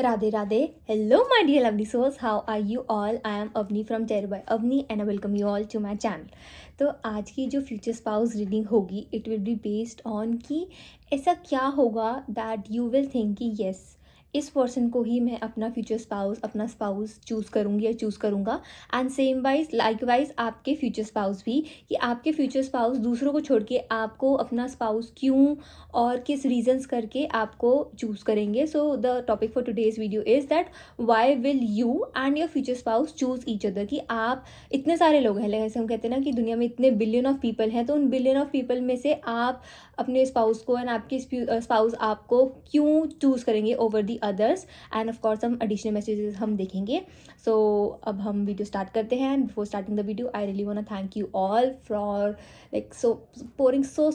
Radhe Radhe. Hello, my dear lovely souls. How are you all? I am Avni from Terror by Avni and I welcome you all to my channel. तो आज की जो future spouse reading होगी it will be based on कि ऐसा क्या होगा that you will think कि येस इस पर्सन को ही मैं अपना फ्यूचर स्पाउस अपना स्पाउस चूज़ करूँगी या चूज़ करूँगा. एंड सेम वाइज लाइकवाइज आपके फ्यूचर स्पाउस भी कि आपके फ्यूचर स्पाउस दूसरों को छोड़ के आपको अपना स्पाउस क्यों और किस रीजंस करके आपको चूज़ करेंगे. So the topic for today's video is that why will you and your future spouse choose each other. कि आप इतने सारे लोग हैं, जैसे हम कहते हैं ना कि दुनिया में इतने बिलियन ऑफ पीपल हैं, तो उन बिलियन ऑफ पीपल में से आप अपने स्पाउस को एंड आपके स्पाउस आपको क्यों चूज़ करेंगे over the others. And of course हम एडिशनल मैसेजेस हम देखेंगे. सो अब हम वीडियो स्टार्ट करते हैं. And before starting the video I really want to thank you all for like pouring so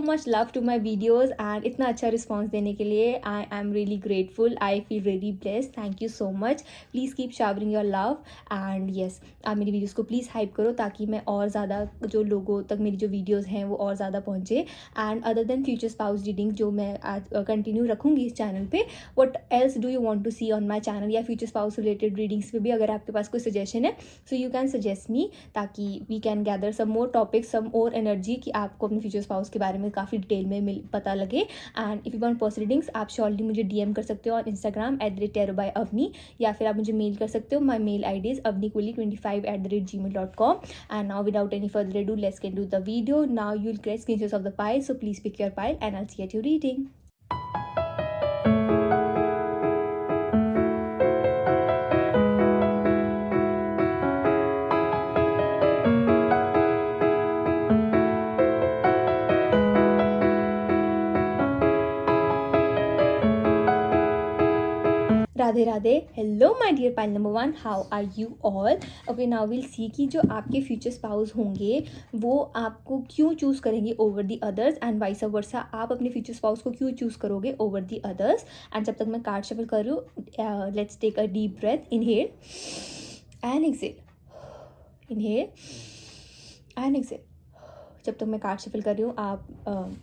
much love to my videos and इतना अच्छा response देने के लिए I am really grateful. I feel really blessed. Thank you so much. Please keep showering your love and yes, आप मेरी videos को please hype करो ताकि मैं और ज़्यादा जो लोगों तक मेरी जो वीडियोस हैं वो और ज़्यादा पहुँचे. And other than future spouse reading जो मैं आज कंटिन्यू रखूँगी इस चैनल पे, what else do you want to see on my channel या फ्यूचर स्पाउस रिलेटेड रीडिंग्स पे भी अगर आपके पास कोई सजेशन है so you can suggest me ताकि we can gather some more topics some more energy कि आपको अपने फ्यूचर स्पाउस के बारे में काफ़ी डिटेल में पता लगे. And if you want personal readings आप श्योरली मुझे डीएम कर सकते हो ऑन इंस्टाग्राम @terrorbyavni या फिर आप मुझे मेल कर सकते हो. My mail ID is avnikuli25@gmail.com. And now without any further ado, let's get into the video. Now you'll get screenshots of the pile, so please pick your pile and I'll see you at your reading. Radhe Radhe. Hello my dear pile number 1. How are you all? Okay, now will see कि जो आपके future spouse होंगे वो आपको क्यों choose करेंगे over the others and vice वर्सा आप अपने फ्यूचर स्पाउस को क्यों चूज़ करोगे ओवर दी अदर्स. एंड जब तक मैं कार्ड शफल कर रही हूँ, let's take a deep breath. Inhale and exhale, inhale and exhale. जब तक मैं कार्ड शफल कर रही हूँ आप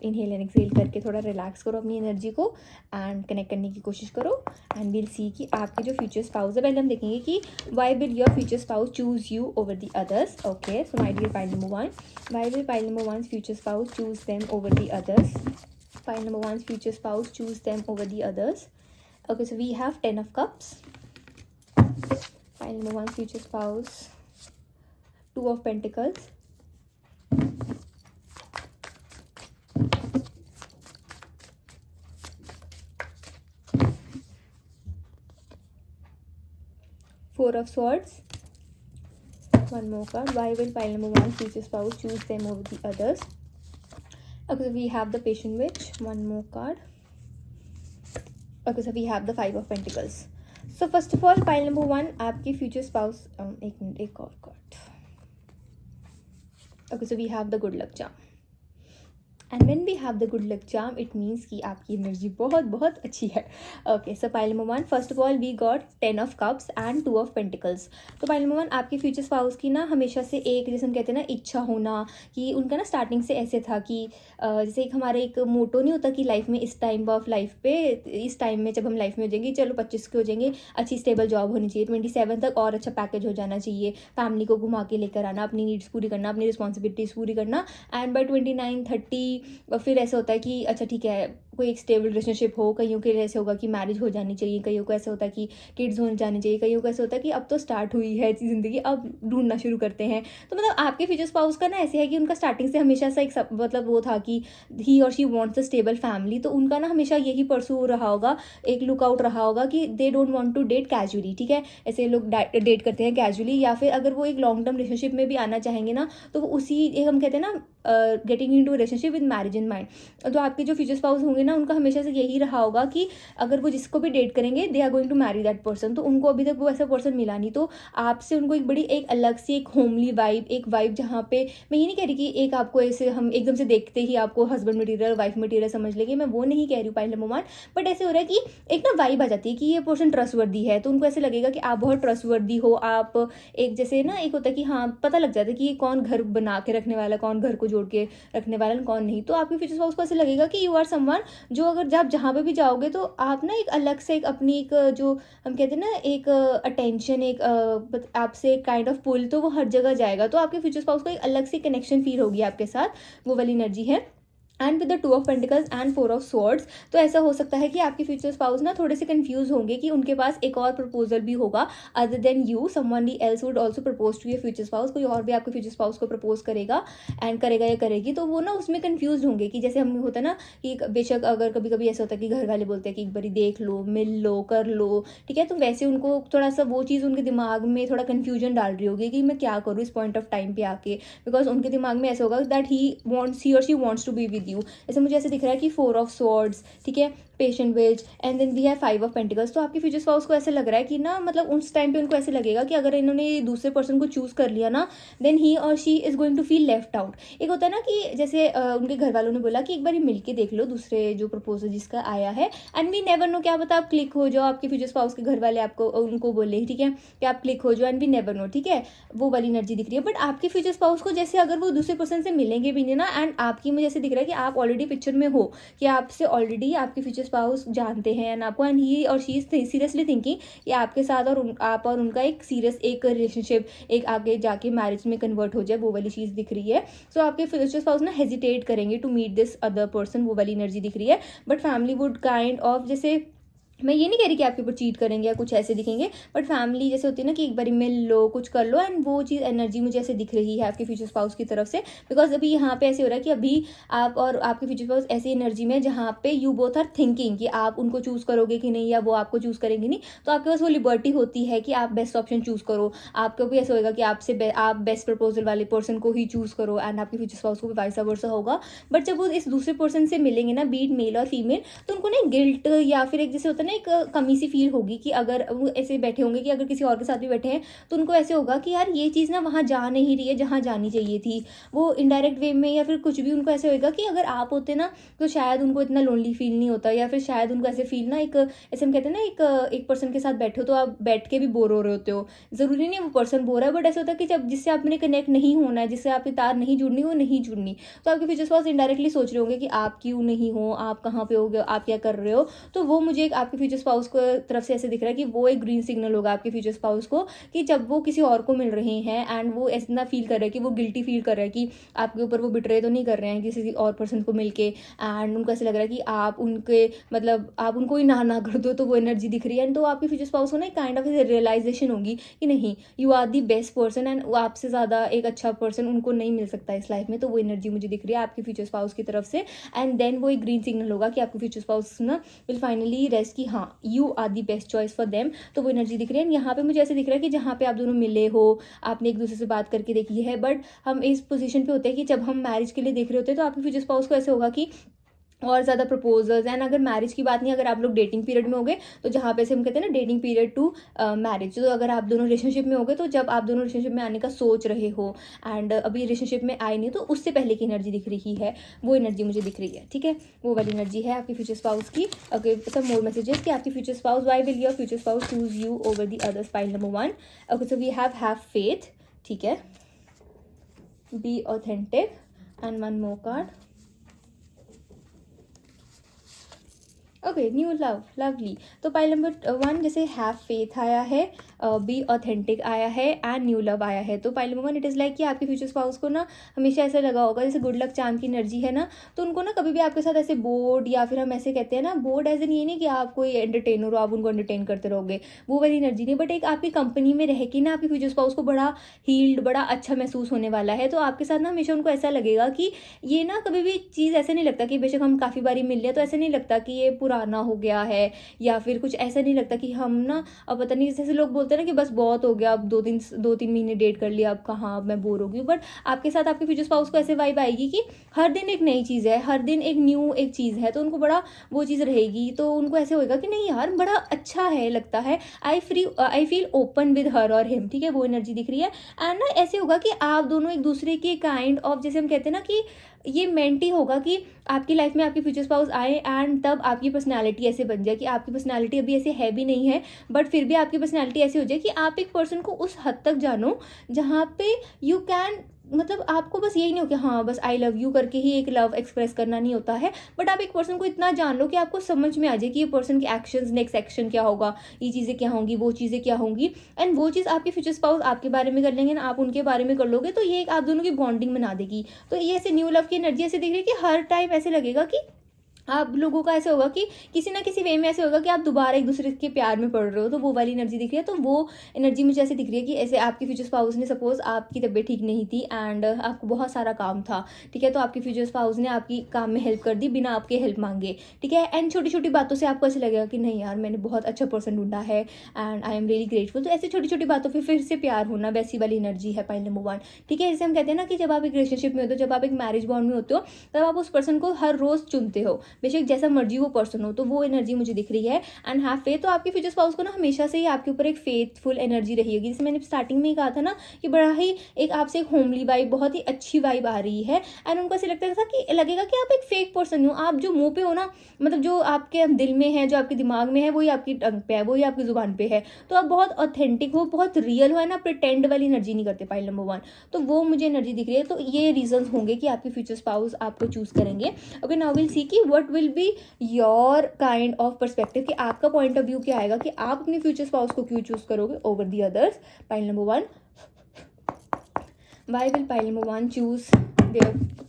इनहेल एंड एक्सेल करके थोड़ा रिलैक्स करो अपनी एनर्जी को एंड कनेक्ट करने की कोशिश करो. एंड विल सी कि आपके जो फ्यूचर स्पाउस है, पहले हम देखेंगे कि why will your future spouse choose you over the others. Okay, so my dear pile number 1, why will pile number 1 future spouse choose them over the others. Pile number 1 future spouse choose them over the others. Okay, so we have 10 of cups. Pile number 1 future spouse 2 of pentacles. Four of Swords. One more card. Why will pile number 1 future spouse choose them over the others? Okay, so we have the Patient Witch. One more card. Okay, so we have the Five of Pentacles. So first of all, pile number 1 आपके future spouse. एक minute, एक और card. Okay, so we have the Good Luck Charm. And when we have the good luck charm it means कि आपकी energy बहुत बहुत अच्छी है. Okay, so pile number 1, first of all we got 10 of cups and 2 of pentacles. तो pile number 1 आपके future spouse की ना हमेशा से एक, जैसे हम कहते हैं ना, इच्छा होना कि उनका ना स्टार्टिंग से ऐसे था कि जैसे एक हमारे एक मोटो नहीं होता कि लाइफ में इस टाइम ऑफ लाइफ पे, इस टाइम में जब हम लाइफ में हो जाएंगे, चलो 25 के हो जाएंगे, अच्छी स्टेबल जॉब होनी चाहिए, 27 तक और अच्छा पैकेज हो जाना चाहिए, फैमिली को घुमा के लेकर आना, अपनी नीड्स पूरी करना, अपनी रिस्पॉन्सिबिलिटीज़ पूरी करना. एंड बाय 29-30 फिर ऐसा होता है कि अच्छा ठीक है कोई एक स्टेबल रिलेशनशिप हो. कईयों के लिए ऐसे होगा कि मैरिज हो जानी चाहिए, कईयों को ऐसा होता है कि किड्स हो जानी चाहिए, कईयों को ऐसा होता है कि अब तो स्टार्ट हुई है ज़िंदगी, अब ढूंढना शुरू करते हैं. तो मतलब आपके फ्यूचर स्पाउस का ना ऐसे है कि उनका स्टार्टिंग से हमेशा से एक मतलब वो था कि ही और she wants a stable family. तो उनका ना हमेशा यही परसू रहा होगा, एक लुकआउट रहा होगा कि they don't want to date casually. ठीक है, ऐसे लोग डेट करते हैं कैजुअली, या फिर अगर वो एक लॉन्ग टर्म रिलेशनशिप में भी आना चाहेंगे ना तो वो उसी हम कहते हैं ना getting into relationship with marriage in mind. तो आपके जो फ्यूचर स्पाउस होंगे ना उनका हमेशा से यही रहा होगा कि अगर वो जिसको भी डेट करेंगे they are going to marry that person. तो उनको अभी तक वो ऐसा पर्सन मिला नहीं, तो आपसे उनको एक बड़ी एक अलग सी एक होमली वाइब, एक वाइब जहाँ पे मैं ये नहीं कह रही कि एक आपको ऐसे हम एकदम से देखते ही आपको हस्बैंड मटीरियल वाइफ मटीरियल समझ लेंगे, मैं वो नहीं कह रही हूँ पाइल नंबर 1. बट ऐसे हो रहा है कि एक ना वाइब आ जाती है कि ये पर्सन ट्रस्टवर्दी है, तो उनको ऐसे लगेगा कि आप बहुत ट्रस्टवर्दी हो. आप एक जैसे ना एक होता है कि हाँ पता लग जाता है कि ये कौन घर बना के रखने वाला, कौन घर को जोड़ के रखने वाला, कौन नहीं. तो आपके फ्यूचर स्पाउस को ऐसे लगेगा कि यू आर समवन जो अगर आप जहाँ पे भी जाओगे तो आप ना एक अलग से एक अपनी एक जो हम कहते हैं ना एक अटेंशन एक आपसे एक काइंड ऑफ पुल, तो वो हर जगह जाएगा। तो आपके फ्यूचर स्पाउस को एक अलग सी कनेक्शन फील होगी आपके साथ, वो वाली एनर्जी है। And with the 2 of pentacles and 4 of swords, तो ऐसा हो सकता है कि आपके फ्यूचर स्पाउस ना थोड़े से कंफ्यूज होंगे कि उनके पास एक और प्रपोजल भी होगा other than you, someone else would also propose to your future spouse, कोई और भी आपके फ्यूचर स्पाउस को प्रपोज करेगा एंड करेगा या करेगी। तो वो ना उसमें कंफ्यूज होंगे कि जैसे हम होता है ना कि बेशक अगर कभी कभी ऐसा होता है कि घर वाले बोलते हैं कि एक बारी देख लो, मिल लो, कर लो, ठीक है, तो वैसे उनको थोड़ा सा वो चीज़ उनके दिमाग में थोड़ा कन्फ्यूजन डाल रही होगी कि मैं क्या करूँ इस पॉइंट ऑफ टाइम पे आके, बिकॉज उनके दिमाग में ऐसा होगा दैट ही और she wants to be with you. जैसे मुझे दिख रहा है कि 4 ऑफ स्वॉर्ड्स, ठीक है, patient witch, and then we have 5 of pentacles. तो आपके फ्यूचर स्पाउस को ऐसे लग रहा है कि ना मतलब उस टाइम पे उनको ऐसे लगेगा कि अगर इन्होंने दूसरे पर्सन को चूज कर लिया ना, देन ही और she is going to feel left out. एक होता है ना कि जैसे उनके घर वालों ने बोला कि एक बार मिल के देख लो दूसरे जो प्रपोजल जिसका आया है, एंड वी नेवर नो, क्या पता आप क्लिक हो जाओ, आपके फ्यूचर स्पाउस के घर वाले आपको उनको बोले, ठीक है, कि आप क्लिक हो जाओ, एंड वी नेवर नो, ठीक है, वो वाली एनर्जी दिख रही है। बट आपके फ्यूचर स्पाउस को जैसे अगर वो दूसरे पर्सन से मिलेंगे भी नहीं ना, एंड आपकी मुझे ऐसे दिख रहा है कि आप ऑलरेडी पिक्चर में हो, कि आपसे ऑलरेडी आपके फ्यूचर स्पाउस जानते हैं एंड आपको, एंड ही और शी इज सीरियसली थिंकिंग कि आपके साथ और आप और उनका एक सीरियस एक रिलेशनशिप एक आगे जाके मैरिज में कन्वर्ट हो जाए, वो वाली चीज़ दिख रही है। सो आपके फ्यूचर स्पाउस ना हेजिटेट करेंगे to meet this other person, वो वाली एनर्जी दिख रही है। But family would kind of, जैसे मैं ये नहीं कह रही कि आपके ऊपर चीट करेंगे या कुछ ऐसे दिखेंगे, बट फैमिली जैसे होती है ना कि एक बार मिल लो, कुछ कर लो, एंड वो चीज़ एनर्जी मुझे ऐसे दिख रही है आपके फ्यूचर स्पाउस की तरफ से। बिकॉज अभी यहाँ पे ऐसे हो रहा है कि अभी आप और आपके फ्यूचर स्पाउस ऐसी एनर्जी में जहाँ पे यू बोथ आर थिंकिंग कि आप उनको चूज़ करोगे कि नहीं, या वो आपको चूज़ करेंगे नहीं। तो आपके पास वो लिबर्टी होती है कि आप बेस्ट ऑप्शन चूज़ करो। आपको भी ऐसा होगा कि आप बेस्ट प्रपोजल वाले पर्सन को ही चूज़ करो, एंड आपके फ्यूचर स्पाउस को भी वाइसा वर्सा होगा। बट जब वो इस दूसरे पर्सन से मिलेंगे ना, बीट मेल और फीमेल, तो उनको ना गिल्ट या फिर एक जैसे होता है ना एक कमी फील होगी कि अगर वो ऐसे बैठे होंगे कि अगर किसी और के साथ भी बैठे हैं तो उनको ऐसे होगा कि यार ये चीज़ ना वहाँ जा नहीं रही है जहाँ जानी चाहिए थी, वो इनडायरेक्ट वे में या फिर कुछ भी उनको ऐसे होगा कि अगर आप होते ना तो शायद उनको इतना लोनली फील नहीं होता, या फिर शायद उनको ऐसे फील ना एक ऐसे हम कहते हैं ना एक पर्सन के साथ बैठे हो तो आप बैठ के भी बोर हो रहे होते हो, ज़रूरी नहीं वो पर्सन बोर है, बट ऐसा होता है कि जब जिससे आपने कनेक्ट नहीं होना है, जिससे आपकी तार नहीं जुड़नी, वो नहीं जुड़नी, तो आपके फ्यूचर स्पाउस इनडायरेक्टली सोच रहे होंगे कि आप क्यों नहीं हो, आप कहाँ पे हो, आप क्या कर रहे हो। तो वो मुझे एक आपके फ्यूचर स्पाउस को तरफ से ऐसे दिख रहा है कि वो एक ग्रीन सिग्नल होगा आपके फ्यूचर स्पाउस को कि जब वो किसी और को मिल रहे हैं एंड वो ऐसा फील कर रहे हैं कि वो गिल्टी फील कर रहे हैं कि आपके ऊपर वो बिट्रे तो नहीं कर रहे हैं किसी और पर्सन को मिलके, एंड उनको ऐसा लग रहा है कि आप उनके मतलब आप उनको ही ना कर दो, तो वो एनर्जी दिख रही है। तो आपके फ्यूचर स्पाउस को ना काइंड ऑफ रियलाइजेशन होगी कि नहीं, you are the best person, and आपसे ज़्यादा एक अच्छा पर्सन उनको नहीं मिल सकता इस लाइफ में। तो वो एनर्जी मुझे दिख रही है आपके फ्यूचर स्पाउस की तरफ से, एंड देन वो एक ग्रीन सिग्नल होगा कि आपके फ्यूचर स्पाउस ना विल फाइनली रेस्ट कि हाँ you are the best choice for them. तो वो एनर्जी दिख रही है। यहाँ पे मुझे ऐसे दिख रहा है कि जहाँ पे आप दोनों मिले हो, आपने एक दूसरे से बात करके देखी है, बट हम इस पोजीशन पे होते हैं कि जब हम मैरिज के लिए देख रहे होते हैं तो आपके फ्यूचर स्पाउस को ऐसे होगा कि और ज़्यादा प्रपोजल्स, एंड अगर मैरिज की बात नहीं, अगर आप लोग डेटिंग पीरियड में होंगे तो जहाँ पे से हम कहते हैं ना डेटिंग पीरियड टू मैरिज, तो अगर आप दोनों रिलेशनशिप में होंगे तो जब आप दोनों रिलेशनशिप में आने का सोच रहे हो एंड अभी रिलेशनशिप में आए नहीं, तो उससे पहले की एनर्जी दिख रही है, वो एनर्जी मुझे दिख रही है, ठीक है, वो वाली एनर्जी है आपकी फ्यूचर स्पाउस की। ओके, सम मोर मैसेजेस कि आपकी future spouse, why will your future spouse choose you over the others, pile number 1। Okay, so we have faith, ठीक है, be authentic, and one more card. Okay, new love, lovely. तो pile number 1 जैसे have faith आया है, be authentic आया है, and new love आया है। तो pile number 1 it is like कि आपके फ्यूचर स्पाउस को ना हमेशा ऐसा लगा होगा जैसे गुड लक चार्म की एनर्जी है ना, तो उनको ना कभी भी आपके साथ ऐसे बोर्ड, या फिर हम ऐसे कहते हैं ना बोर्ड एज इन ये नहीं कि आप कोई एंटरटेनर हो, आप उनको एंटरटेन करते रहोगे, वो वाली एनर्जी नहीं, बट एक आपकी कंपनी में रह के ना आपके फ्यूचर स्पाउस को बड़ा हील्ड, बड़ा अच्छा महसूस होने वाला है। तो आपके साथ ना हमेशा उनको ऐसा लगेगा कि ये ना कभी भी चीज़ ऐसे नहीं लगता कि बेशक हम काफ़ी बारी मिल लिया तो ऐसे नहीं लगता कि ये पुराना हो गया है, या फिर कुछ ऐसा नहीं लगता कि हम ना अब पता नहीं, जैसे लोग बोलते हैं ना कि बस बहुत हो गया, अब 2-3 महीने डेट कर लिया, अब कहाँ, अब मैं बोर हो गई। बट आपके साथ आपके फ्यूचर स्पाउस को ऐसे वाइब आएगी कि हर दिन एक नई चीज़ है, हर दिन एक न्यू एक चीज़ है, तो उनको बड़ा वो चीज़ रहेगी, तो उनको ऐसे होगा कि नहीं यार बड़ा अच्छा है, लगता है, I feel open with her और हिम, ठीक है, वो एनर्जी दिख रही है। एंड ना ऐसे होगा कि आप दोनों एक दूसरे के काइंड ऑफ, जैसे हम कहते हैं ना कि ये मेंटी होगा कि आपकी लाइफ में आपके फ्यूचर स्पाउस आए एंड तब आपकी पर्सनालिटी ऐसे बन जाए कि आपकी पर्सनालिटी अभी ऐसे है भी नहीं है, बट फिर भी आपकी पर्सनालिटी ऐसी हो जाए कि आप एक पर्सन को उस हद तक जानो जहाँ पे यू कैन मतलब आपको बस यही नहीं हो कि हाँ बस आई लव यू करके ही एक लव एक्सप्रेस करना नहीं होता है, बट आप एक पर्सन को इतना जान लो कि आपको समझ में आ जाए कि ये पर्सन के एक्शंस, नेक्स्ट एक्शन क्या होगा, ये चीज़ें क्या होंगी, वो चीज़ें क्या होंगी, एंड वो चीज़ आपके फ्यूचर स्पाउस आपके बारे में कर लेंगे ना, आप उनके बारे में कर लोगे, तो ये एक आप दोनों की बॉन्डिंग बना देगी। तो ये ऐसे न्यू लव की एनर्जी ऐसे दिख रही है कि हर टाइम ऐसे लगेगा कि आप लोगों का ऐसे होगा कि किसी ना किसी वे में ऐसे होगा कि आप दोबारा एक दूसरे के प्यार में पड़ रहे हो, तो वो वाली एनर्जी दिख रही है। तो वो एनर्जी मुझे ऐसे दिख रही है कि ऐसे आपके फ्यूचर स्पाउस ने, सपोज आपकी तबीयत ठीक नहीं थी एंड आपको बहुत सारा काम था, ठीक है, तो आपके फ्यूचर स्पाउस ने आपकी काम में हेल्प कर दी बिना आपके हेल्प मांगे, ठीक है, एंड छोटी छोटी बातों से आपको ऐसे लगेगा कि नहीं यार मैंने बहुत अच्छा पर्सन ढूंढा है and I am really grateful. तो ऐसे छोटी छोटी बातों पर फिर से प्यार होना, वैसी वाली एनर्जी है पॉइंट नंबर 1, ठीक है। जैसे हम कहते हैं ना कि जब आप एक रिलेशनशिप में होते हो, जब आप एक मैरिज बॉन्ड में होते हो, तब आप उस पर्सन को हर रोज चुनते हो, बेशक जैसा मर्जी वो पर्सन हो, तो वो एनर्जी मुझे दिख रही है। एंड हैव फेथ, तो आपके फ्यूचर स्पाउस को ना हमेशा से ही आपके ऊपर एक फेथफुल एनर्जी रहेगी। जैसे मैंने स्टार्टिंग में ही कहा था ना कि बड़ा ही एक आपसे एक होमली वाइब, बहुत ही अच्छी वाइब आ रही है, एंड उनको ऐसे लगता था कि लगेगा कि आप एक फेक पर्सन हो, आप जो मुंह पे हो ना, मतलब जो आपके दिल में है, जो आपके दिमाग में है, वही आपकी टंग पे है, वही आपकी जुबान पे है, तो आप बहुत ऑथेंटिक हो, बहुत रियल हो, है ना, प्रिटेंड वाली एनर्जी नहीं करते पाइल नंबर 1। तो वो मुझे एनर्जी दिख रही है। तो ये रीजंस होंगे कि आपके फ्यूचर स्पाउस आपको चूज करेंगे। ओके, नाउ विल सी कि what will be your kind of perspective, कि आपका पॉइंट ऑफ व्यू क्या आएगा, कि आप अपने फ्यूचर स्पाउस को क्यों चूज करोगे over the others. Pile number 1, why will pile number 1 choose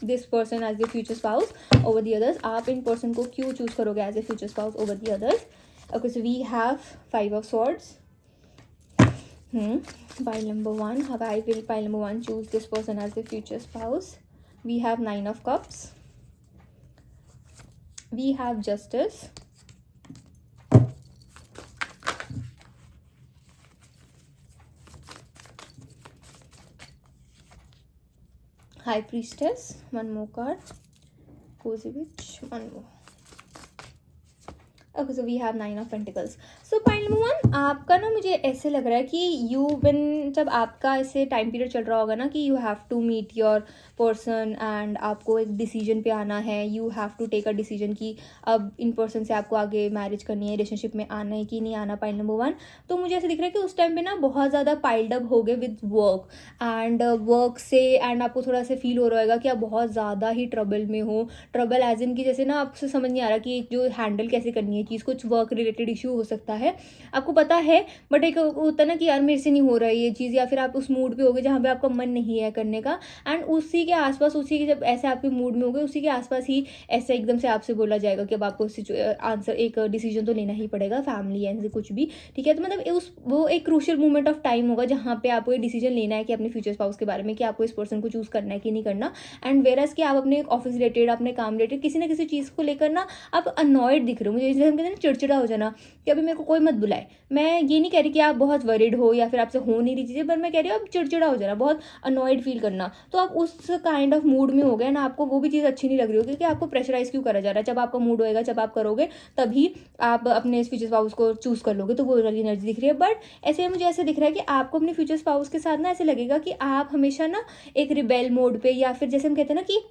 this person as the future spouse over the others. आप इन पर्सन को क्यों चूज करोगे as a future spouse over the others. Okay, so we have 5 of swords. Pile number 1, why will pile number 1 choose this person as the future spouse. We have 9 of cups. We have justice. High priestess, one more card. Cozy witch, one more. Okay, so we have 9 of pentacles. So point number 1, आपका ना मुझे ऐसे लग रहा है कि you when, जब आपका ऐसे टाइम पीरियड चल रहा होगा ना कि you have to meet your person and आपको एक डिसीजन पे आना है, you have to take a decision कि अब इन पर्सन से आपको आगे मैरिज करनी है, रिलेशनशिप में आना है कि नहीं आना, पॉइंट नंबर 1। तो मुझे ऐसे दिख रहा है कि उस टाइम पे ना बहुत ज़्यादा पाइल्ड अप हो गए विद वर्क एंड वर्क से, एंड आपको थोड़ा सा फील हो रहा होगा कि आप बहुत ज़्यादा ही ट्रबल में हो। ट्रबल एज इन की जैसे ना आपसे समझ नहीं आ रहा कि जो हैंडल कैसे करनी है चीज़, कुछ वर्क रिलेटेड इशू हो सकता है, आपको पता है, बट एक होता है ना कि यार मेरे से नहीं हो रहा है ये चीज़, या फिर आप उस मूड पे होगे जहाँ पे आपका मन नहीं है करने का, एंड उसी के आसपास, उसी के जब ऐसे आपके मूड में होगे, उसी के आसपास ही ऐसे एकदम से आपसे बोला जाएगा कि अब आपको आंसर, एक डिसीजन तो लेना ही पड़ेगा, फैमिली एंड से कुछ भी, ठीक है। तो मतलब वो एक क्रूशियल मोमेंट ऑफ टाइम होगा जहाँ पे आपको ये डिसीजन लेना है कि अपने फ्यूचर स्पाउस के बारे में, कि आपको इस पर्सन को चूज करना है कि नहीं करना। एंड वेरस कि आप अपने ऑफिस रिलेटेड, अपने काम रिलेटेड किसी ना किसी चीज़ को लेकर ना आप अनॉयड दिख रहे हो। मुझे जैसे हम कहते हैं ना चिड़चिड़ा हो जाना कि अभी मेरे को कोई मत बुलाए, मैं ये नहीं कह रही कि आप बहुत वरिड हो या फिर आपसे हो नहीं रही चीज़ें, पर मैं कह रही हूँ आप चिड़चिड़ा हो जाना, बहुत अनॉयड फील करना। तो आप उस काइंड ऑफ मूड में हो गए ना, आपको वो भी चीज़ अच्छी नहीं लग रही होगी कि आपको प्रेशराइज क्यों करा जा रहा है। जब आपका मूड होएगा, जब आप करोगे, तभी आप अपने फ्यूचर स्पाउस को चूज कर लोगे। तो वो वाली एनर्जी दिख रही है। बट ऐसे मुझे ऐसे दिख रहा है कि आपको अपने फ्यूचर स्पाउस के साथ ना ऐसे लगेगा कि आप हमेशा ना एक रिबेल मोड पे, या फिर जैसे हम कहते हैं ना कि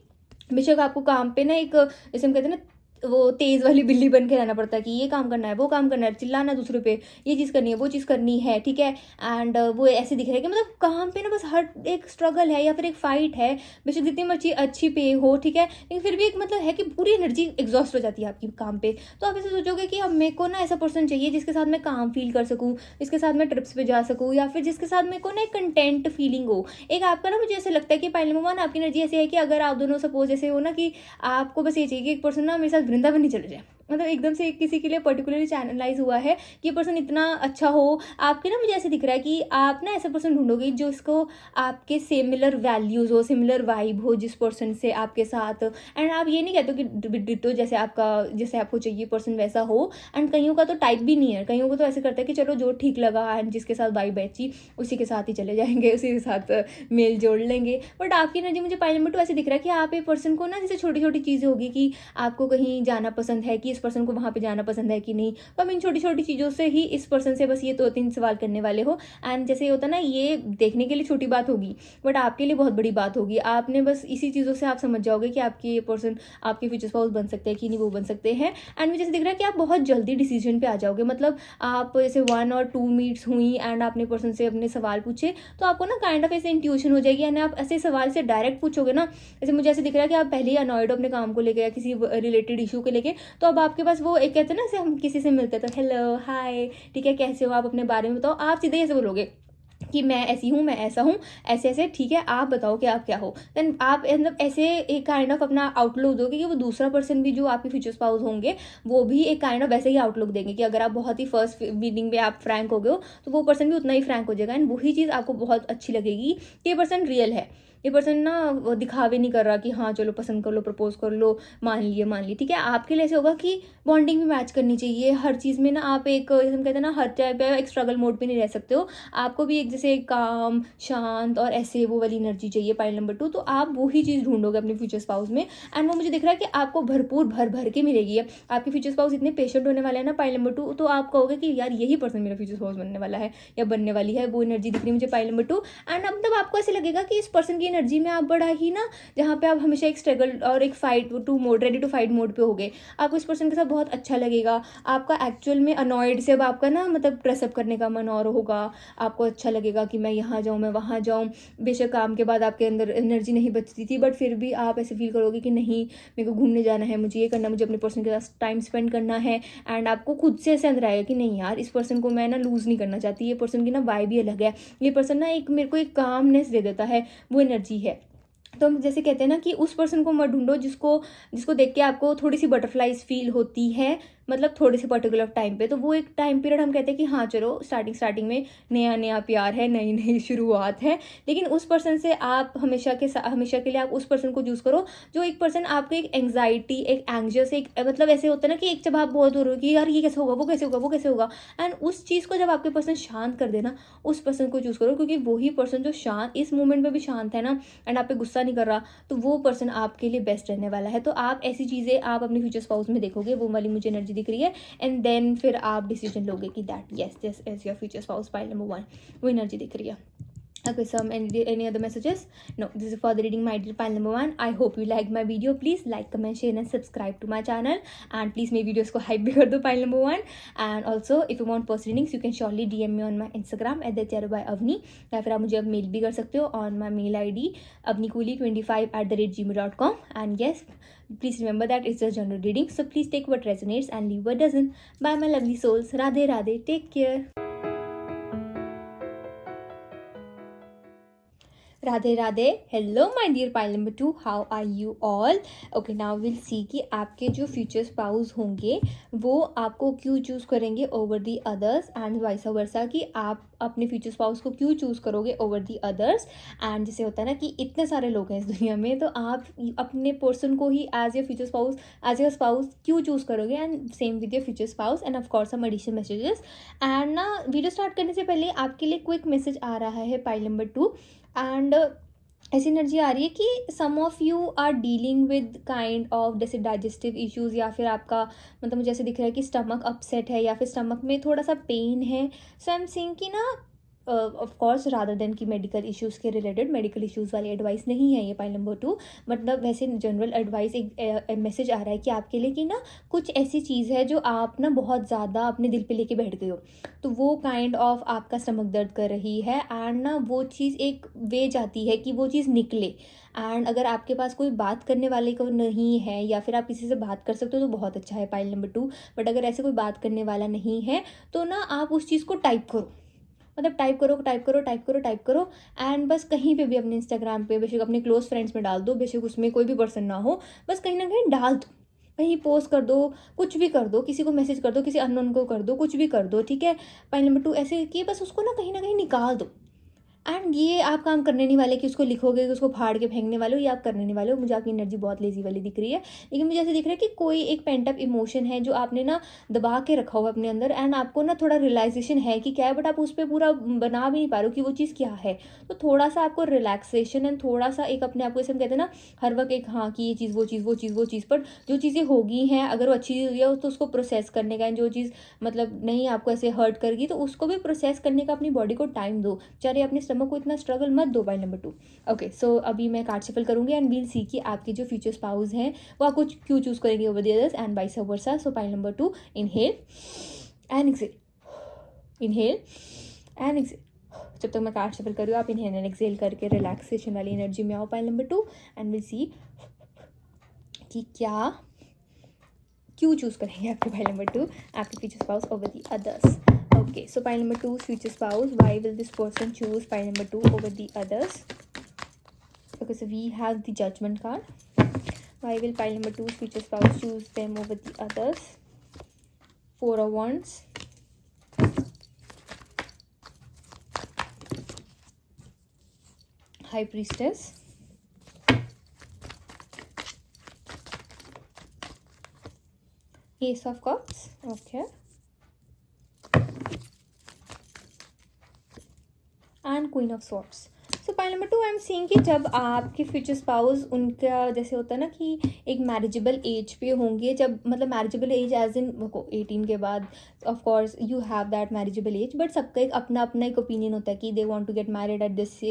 बेशक आपको काम पे ना एक, जैसे हम कहते हैं ना वो तेज़ वाली बिल्ली बन के रहना पड़ता है कि ये काम करना है, वो काम करना है, चिल्लाना दूसरे पे, ये चीज़ करनी है, वो चीज़ करनी है, ठीक है। एंड वो ऐसे दिख रहा है कि मतलब काम पे ना बस हर एक स्ट्रगल है या फिर एक फाइट है, बेशक जितनी मर्जी अच्छी पे हो, ठीक है, लेकिन फिर भी एक मतलब है कि पूरी एनर्जी एग्जॉस्ट हो जाती है आपकी काम पे। तो आप ऐसे सोचोगे कि अब मेरे को ना ऐसा पर्सन चाहिए जिसके साथ मैं काम फील कर सकूँ, जिसके साथ मैं ट्रिप्स पे जा सकूँ, या फिर जिसके साथ मेरे को ना एक कंटेंट फीलिंग हो। एक आपका ना मुझे ऐसे लगता है कि पहले मोहन आपकी एनर्जी ऐसी है कि अगर आप दोनों सपोज ऐसे हो ना कि आपको बस ये चाहिए कि एक पर्सन ना मेरे साथ वृंदावन नहीं चले जाए, मतलब एकदम से किसी के लिए पर्टिकुलरली चैनलाइज हुआ है कि ये पर्सन इतना अच्छा हो आपके ना, मुझे ऐसे दिख रहा है कि आप ना ऐसा पर्सन ढूंढोगे जो इसको आपके सिमिलर वैल्यूज़ हो, सिमिलर वाइब हो जिस पर्सन से आपके साथ। एंड आप ये नहीं कहते कि डिटो जैसे आपको चाहिए पर्सन वैसा हो। एंड कईयों का तो टाइप भी नहीं है, कईयों को तो ऐसे करता है कि चलो जो ठीक लगा एंड जिसके साथ वाइब बैठी उसी के साथ ही चले जाएंगे, उसी के साथ मेल जोड़ लेंगे। बट आपकी एनर्जी मुझे पॉइंट नंबर 2 ऐसे दिख रहा है कि आप एक पर्सन को ना जैसे छोटी छोटी चीज़ें होगी कि आपको कहीं जाना पसंद है कि इस पर्सन को वहाँ पे जाना पसंद है कि नहीं। तो आप इन छोटी छोटी चीज़ों से ही इस पर्सन से बस ये 2-3 सवाल करने वाले हो। एंड जैसे ये होता है ना, ये देखने के लिए छोटी बात होगी बट आपके लिए बहुत बड़ी बात होगी। आपने बस इसी चीज़ों से आप समझ जाओगे कि आपकी ये पर्सन आपके फ्यूचर स्पाउस बन सकते हैं कि नहीं, वो बन सकते हैं। एंड मुझे जैसे दिख रहा है कि आप बहुत जल्दी डिसीजन पे आ जाओगे। मतलब आप जैसे 1 और 2 मीट्स हुई एंड आपने पर्सन से अपने सवाल पूछे, तो आपको ना काइंड ऑफ ऐसे इंट्यूशन हो जाएगी। एंड आप ऐसे सवाल से डायरेक्ट पूछोगे ना, जैसे मुझे ऐसे दिख रहा है कि आप पहले ही अनॉयड हो अपने काम को लेकर या किसी रिलेटेड इशू को लेके, तो अब आपके पास वो एक कहते हैं ना, जैसे हम किसी से मिलते हैं तो हेलो हाय ठीक है कैसे हो, आप अपने बारे में बताओ। आप सीधे ऐसे बोलोगे कि मैं ऐसी हूँ, मैं ऐसा हूँ, ऐसे ऐसे, ठीक है आप बताओ कि आप क्या हो। देन आप मतलब ऐसे एक काइंड ऑफ अपना आउटलुक दोगे कि वो दूसरा पर्सन भी जो आपके फ्यूचर स्पाउस होंगे वो भी एक काइंड ऑफ वैसे ही आउटलुक देंगे कि अगर आप बहुत ही फर्स्ट मीटिंग में आप फ्रैंक हो गए हो तो वो पर्सन भी उतना ही फ्रैंक हो जाएगा। एंड वही चीज़ आपको बहुत अच्छी लगेगी कि ये पर्सन रियल है, ये पर्सन ना वो दिखावे नहीं कर रहा कि हाँ चलो पसंद कर लो, प्रपोज कर लो, मान लिए ठीक है। आपके लिए ऐसे होगा कि बॉन्डिंग भी मैच करनी चाहिए हर चीज़ में ना। आप एक जैसे हम कहते हैं ना, हर टाइप पे एक स्ट्रगल मोड पे नहीं रह सकते हो। आपको भी एक जैसे काम शांत और ऐसे वो वाली एनर्जी चाहिए पाइल नंबर 2। तो आप वही चीज़ ढूंढोगे अपने फ्यूचर स्पाउस में। एंड वो मुझे दिख रहा है कि आपको भरपूर भर भर के मिलेगी। आपके फ्यूचर स्पाउस इतने पेशेंट होने वाले हैं ना पाइल नंबर 2, तो आप कहोगे कि यार यही पर्सन मेरा फ्यूचर स्पाउस बनने वाला है या बनने वाली है। वो एनर्जी दिख रही है मुझे पाइल नंबर 2। एंड अब तब आपको ऐसे लगेगा कि इस पर्सन की एनर्जी में आप बड़ा ही ना, जहाँ पे आप हमेशा एक स्ट्रगल और एक fight to mode, ready to fight mode पे होगे। आपको इस पर्सन के साथ बहुत अच्छा लगेगा। आपका एक्चुअल में अनॉयड से अब आपका ना मतलब ड्रेसअप करने का मन और होगा। आपको अच्छा लगेगा कि मैं यहाँ जाऊँ, मैं वहाँ जाऊँ। बेशक काम के बाद आपके अंदर एनर्जी नहीं बचती थी बट फिर भी आप ऐसे फील करोगे कि नहीं मेरे को घूमने जाना है, मुझे ये करना, मुझे अपने पर्सन के साथ टाइम स्पेंड करना है। एंड आपको खुद से ऐसे अंदर आएगा कि नहीं यार इस पर्सन को मैं ना लूज़ नहीं करना चाहती। ये पर्सन की ना वाइब ही अलग है, ये पर्सन ना एक मेरे को एक कामनेस दे देता है, वो एनर्जी है। तो हम जैसे कहते हैं ना कि उस पर्सन को मत ढूंढो जिसको जिसको देख के आपको थोड़ी सी बटरफ्लाइज फील होती है, मतलब थोड़े से पर्टिकुलर टाइम पे। तो वो एक टाइम पीरियड हम कहते हैं कि हाँ चलो स्टार्टिंग में नया नया प्यार है, नई नई शुरुआत है। लेकिन उस पर्सन से आप हमेशा के लिए आप उस पर्सन को चूज़ करो जो एक पर्सन आपको एक एंग्जाइटी, एक एंग्जियस, एक मतलब ऐसे होता है ना कि एक जब आप बहुत हो रहे हो कि यार ये कैसे होगा, वो कैसे होगा, वो कैसे होगा। एंड उस चीज़ को जब आपके पर्सन शांत कर देना, उस पर्सन को चूज़ करो। क्योंकि वही पर्सन जो शांत इस मोमेंट में भी शांत है ना एंड आप पे गुस्सा नहीं कर रहा, तो वो पर्सन आपके लिए बेस्ट रहने वाला है। तो आप ऐसी चीज़ें आप अपने फ्यूचर स्पाउस में देखोगे, वो वाली मुझे एनर्जी दिख रही है। एंड देन फिर आप डिसीजन लोगे कि that yes this is your future spouse pile number 1, वो एनर्जी दिख रही है। Okay, some any other messages? No, this is for the reading my dear pile number 1. I hope you liked my video. Please like, comment, share and subscribe to my channel. And please मेरे videos को hype भी कर दो pile number 1. And also if you want personal readings you can surely DM me on my Instagram @thecharubyavni, या फिर आप मुझे अब मेल भी कर सकते हो on my mail ID avnikuli25@gmail.com. And yes, please remember that it's a general reading, so please take what resonates and leave what doesn't. Bye my lovely souls. Radhe Radhe. Take care. Radhe Radhe. Hello my dear pile number 2, how are you all. Okay now will see कि आपके जो future spouse होंगे वो आपको क्यों choose करेंगे over the others and vice वर्सा, कि आप अपने फ्यूचर स्पाउस को क्यों चूज़ करोगे ओवर दी अदर्स। एंड जैसे होता है ना कि इतने सारे लोग हैं इस दुनिया में, तो आप अपने पर्सन को ही as your future spouse, as your spouse क्यों चूज़ करोगे। And same with your future spouse. And of course some additional messages. And ना वीडियो स्टार्ट करने से पहले आपके लिए क्विक मैसेज आ रहा है पाइल नंबर 2। एंड ऐसी एनर्जी आ रही है कि some of you are dealing with kind of जैसे डाइजेस्टिव इश्यूज़, या फिर आपका मतलब मुझे ऐसे दिख रहा है कि स्टमक अपसेट है या फिर स्टमक में थोड़ा सा पेन है। सो आई एम सेइंग कि ना ऑफ कोर्स रादर देन कि मेडिकल इश्यूज़ के रिलेटेड, मेडिकल इश्यूज़ वाली एडवाइस नहीं है ये पाइल नंबर 2। मतलब वैसे जनरल एडवाइस, एक मैसेज आ रहा है कि आपके लिए कि ना कुछ ऐसी चीज़ है जो आप ना बहुत ज़्यादा अपने दिल पे लेके बैठ गए हो, तो वो काइंड ऑफ आपका स्टमक दर्द कर रही है। एंड ना वो चीज़ एक वे जाती है कि वो चीज़ निकले। एंड अगर आपके पास कोई बात करने वाले को नहीं है या फिर आप किसी से बात कर सकते हो तो बहुत अच्छा है पाइल नंबर 2। बट अगर ऐसे कोई बात करने वाला नहीं है तो ना आप उस चीज़ को टाइप करो, मतलब टाइप करो टाइप करो टाइप करो टाइप करो। एंड बस कहीं पे भी अपने इंस्टाग्राम पे, बेशक अपने क्लोज फ्रेंड्स में डाल दो, बेशक उसमें कोई भी पर्सन ना हो, बस कहीं ना कहीं डाल दो, कहीं पोस्ट कर दो, कुछ भी कर दो, किसी को मैसेज कर दो, किसी अननोन को कर दो, कुछ भी कर दो, ठीक है। पॉइंट नंबर 2 ऐसे कि बस उसको ना कहीं निकाल दो, एंड ये आप काम करने नहीं वाले कि उसको लिखोगे कि उसको फाड़ के फेंकने वाले हो, ये आप करने नहीं वाले हो। मुझे आपकी एनर्जी बहुत लेजी वाली दिख रही है, लेकिन मुझे ऐसे दिख रहा है कि कोई एक पेंट अप इमोशन है जो आपने ना दबा के रखा हुआ अपने अंदर, एंड आपको ना थोड़ा रियलाइजेशन है कि क्या है, बट आप उस पर पूरा बना भी नहीं पा रहे हो कि वो चीज़ क्या है। तो थोड़ा सा आपको रिलैक्सेशन एंड थोड़ा सा एक अपने आप को, जैसे हम कहते हैं ना हर वक्त एक, हाँ कि ये चीज़ वो चीज़ वो चीज़ वो चीज़, पर जो चीज़ें होगी हैं अगर वो अच्छी चीज़ हुई है तो उसको प्रोसेस करने का, जो चीज़ मतलब नहीं आपको ऐसे हर्ट करेगी तो उसको भी प्रोसेस करने का अपनी बॉडी को टाइम दो, चाहे अपने स्टमक को इतना स्ट्रगल मत दो। By number 2। ओके, सो अभी मैं कार्ड शफल करूंगी एंड वील सी कि आपके जो फ्यूचर स्पाउस हैं वो आपको क्यों चूज करेंगे over the others and vice versa. So pile number 2, inhale and exhale, inhale and exhale. जब तक मैं कार्ड शफल कर रही हूँ आप इनहेल एंड एक्सेल करके रिलैक्सेशन वाली एनर्जी में आओ। Pile number 2 and will see कि क्या क्यों चूज करेंगे आपके पाइल नंबर 2 आपके future spouse over the others. Okay, so pile number 2, future spouse. Why will this person choose pile number 2 over the others? Okay, so we have the judgment card. Why will pile number 2 future spouse choose them over the others? 4 of Wands. High Priestess. Ace of Cups. Okay. And queen of swords. So pile number 2 I am seeing कि जब आपके future spouse उनका जैसे होता है ना कि एक मैरिजेबल एज पे होंगे, जब मतलब मैरिजेबल एज एज इन 18 के बाद of course you have that marriageable age, but सबका एक अपना अपना एक ओपिनियन होता है कि they want to get married at this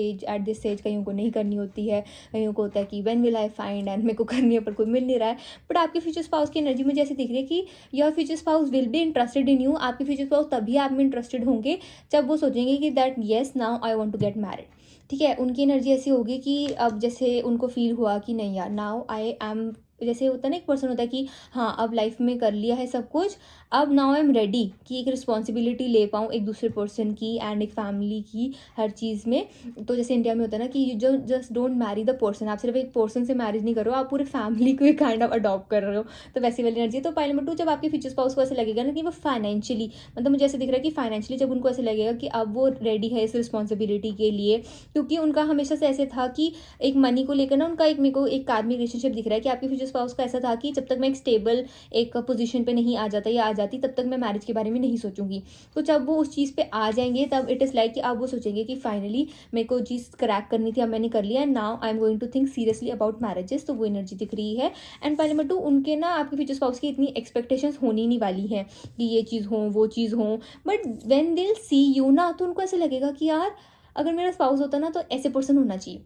age. कईयों को नहीं करनी होती है, कईयों को होता है कि when will I find, and मेरे को करनी है पर कोई मिल नहीं रहा है। बट आपके फ्यूचर स्पाउस की एनर्जी मुझे ऐसी दिख रही है कि your future spouse will be interested in you. आपके फ्यूचर स्पाउस तभी आप में इंटरेस्टेड होंगे जब वो सोचेंगे कि that yes now I want to get married. ठीक है, उनकी एनर्जी ऐसी होगी कि अब जैसे उनको फील हुआ कि नहीं यार नाउ आई एम, जैसे होता है ना एक पर्सन होता है कि हाँ अब लाइफ में कर लिया है सब कुछ, अब नाउ आई एम रेडी कि एक रिस्पॉन्सिबिलिटी ले पाऊँ एक दूसरे पर्सन की एंड एक फैमिली की हर चीज़ में। तो जैसे इंडिया में होता है ना कि यू जो just don't marry the person, आप सिर्फ एक पर्सन से मैरिज नहीं कर रहे हो, आप पूरे फैमिली को एक काइंड ऑफ अडॉप्ट कर रहे हो। तो वैसी वाली एनर्जी। तो पाइल नंबर 2 जब आपके फ्यूचर स्पाउस को ऐसे लगेगा ना कि वो फाइनेंशियली, मतलब मुझे ऐसे दिख रहा है कि फाइनेंशियली जब उनको ऐसे लगेगा कि अब वो रेडी है इस रिस्पॉन्सिबिलिटी के लिए, क्योंकि उनका हमेशा से ऐसे था कि एक मनी को लेकर ना उनका एक, मेरे को एक कार्मिक रिलेशनशिप दिख रहा है कि आपके फ्यूचर स्पाउस का ऐसा था कि जब तक मैं एक स्टेबल एक पोजीशन पे नहीं आ जाता या आ जाती तब तक मैं मैरिज के बारे में नहीं सोचूंगी। तो जब वो उस चीज़ पे आ जाएंगे तब इट इज़ लाइक कि अब वो सोचेंगे कि फाइनली मेरे को चीज़ क्रैक करनी थी, अब मैंने कर लिया, and now I am going to think seriously about marriages. तो वो एनर्जी दिख रही है। एंड पाइल नंबर 2 उनके ना आपके फ्यूचर स्पाउस की इतनी एक्सपेक्टेशंस होनी नहीं वाली हैं कि ये चीज़ हो वो चीज़ हो, but when they will see you ना तो उनको ऐसे लगेगा कि यार अगर मेरा स्पाउस होता ना तो ऐसे पर्सन होना चाहिए।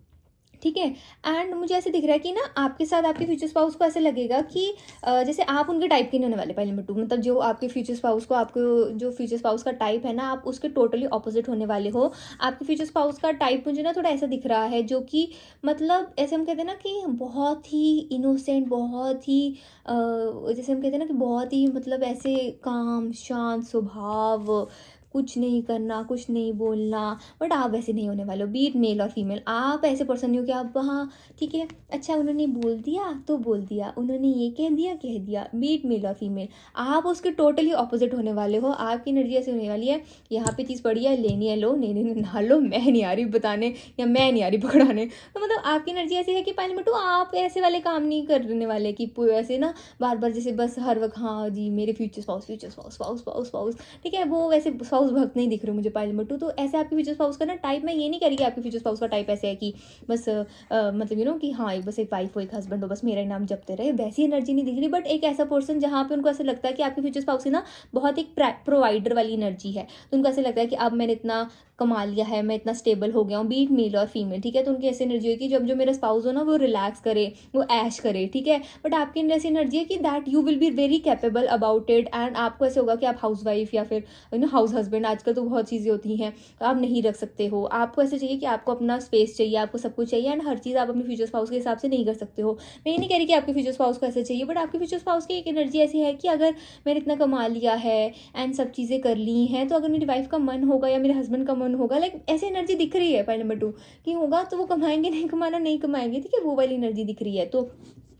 ठीक है, एंड मुझे ऐसे दिख रहा है कि ना आपके साथ आपके फ्यूचर स्पाउस को ऐसे लगेगा कि जैसे आप उनके टाइप के नहीं होने वाले। पहले नंबर 2 मतलब जो आपके फ्यूचर स्पाउस को, आपको जो फ्यूचर स्पाउस का टाइप है ना आप उसके टोटली ऑपोजिट होने वाले हो। आपके फ्यूचर स्पाउस का टाइप मुझे ना थोड़ा ऐसा दिख रहा है जो कि मतलब ऐसे हम कहते हैं ना कि बहुत ही इनोसेंट, बहुत ही जैसे हम कहते हैं ना कि बहुत ही मतलब ऐसे काम शांत स्वभाव, कुछ नहीं करना कुछ नहीं बोलना। बट आप वैसे नहीं होने वाले हो, बीट मेल और फीमेल। आप ऐसे पर्सन नहीं हो कि आप हाँ ठीक है अच्छा उन्होंने बोल दिया तो बोल दिया, उन्होंने ये कह दिया, बीट मेल और फीमेल। आप उसके टोटली ऑपोजिट होने वाले हो। आपकी एनर्जी ऐसे होने वाली है, यहाँ पे चीज़ पड़ी है लेनी है लो, नहीं नहीं ना लो, मैं नहीं आ रही बताने या मैं नहीं आ रही पकड़ाने। तो मतलब आपकी एनर्जी ऐसी है कि पाइल नंबर 2 आप ऐसे वाले काम नहीं करने वाले कि ऐसे ना बार बार जैसे बस हर वक्त हाँ जी मेरे future spouse future spouse spouse spouse spouse. ठीक है, वो वैसे स्पाउस भक्त नहीं दिख रहे मुझे पाइल नंबर 2। तो ऐसे आपके फ्यूचर स्पाउस का ना टाइप, मैं ये नहीं कह रही कि आपके फ्यूचर स्पाउस का टाइप ऐसे है कि बस मतलब कि हाँ एक बस एक वाइफ हो एक हस्बैंड हो बस मेरा ही नाम जपते रहे, वैसी एनर्जी नहीं दिख रही। बट एक ऐसा पर्सन जहाँ पे उनको ऐसा लगता है कि आपके फ्यूचर स्पाउस की ना बहुत एक प्रोवाइडर वाली एनर्जी है। तो उनको ऐसा लगता है कि अब मैंने इतना कमा लिया है, मैं इतना स्टेबल हो गया हूँ, बीट मेल और फीमेल। ठीक है, तो उनकी ऐसी एनर्जी है कि जब जो मेरा स्पाउस हो ना वो रिलैक्स करे, वो ऐश करे। ठीक है, बट आपकी ऐसी एनर्जी है कि that you will be very capable about it, and आपको ऐसे होगा कि आप हाउस वाइफ या फिर हाउस हस्बैंड, आजकल तो बहुत चीज़ें होती हैं आप नहीं रख सकते हो। आपको ऐसे चाहिए कि आपको अपना स्पेस चाहिए, आपको सब कुछ चाहिए, एंड हर चीज़ आप अपने फ्यूचर स्पाउस के हिसाब से नहीं कर सकते हो। मैं ये नहीं कह रही कि आपके फ्यूचर स्पाउस को ऐसे चाहिए, बट आपके फ्यूचर स्पाउस की एक एनर्जी ऐसी है कि अगर मैंने इतना कमा लिया है एंड सब चीज़ें कर ली हैं, तो अगर मेरी वाइफ का मन होगा या मेरे हस्बैंड का मन होगा, लाइक ऐसी एनर्जी दिख रही है पाइल नंबर 2 कि होगा तो वो कमाएंगे, नहीं कमाना नहीं कमाएंगे। ठीक है, वो वाली एनर्जी दिख रही है। तो